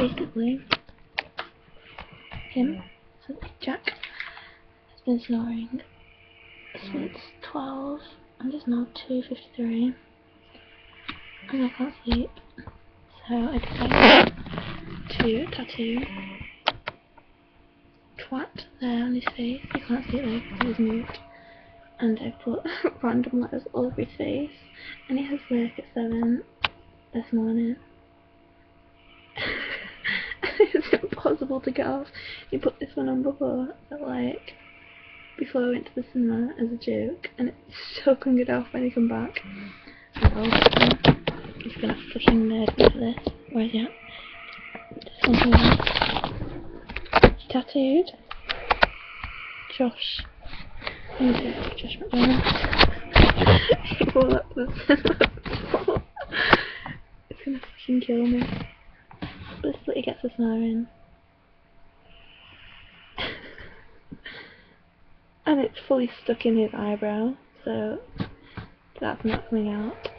basically him, so Jack, has been snoring since 12 and it's now 2:53 and I can't sleep, so I decided to tattoo twat there on his face. You can't see it though because he's mute, and I put random letters all over his face, and he has work at 7 this morning. It's impossible to get off. You put this one on before, but like before I went to the cinema as a joke, and it still couldn't get off when he come back. He's gonna fucking nerd me for this. Where is he at? This one's here. He's tattooed Josh. Josh McDonald. He wore that to the cinema before. It's gonna fucking kill me. This is what he gets for snoring. And it's fully stuck in his eyebrow, so that's not coming out.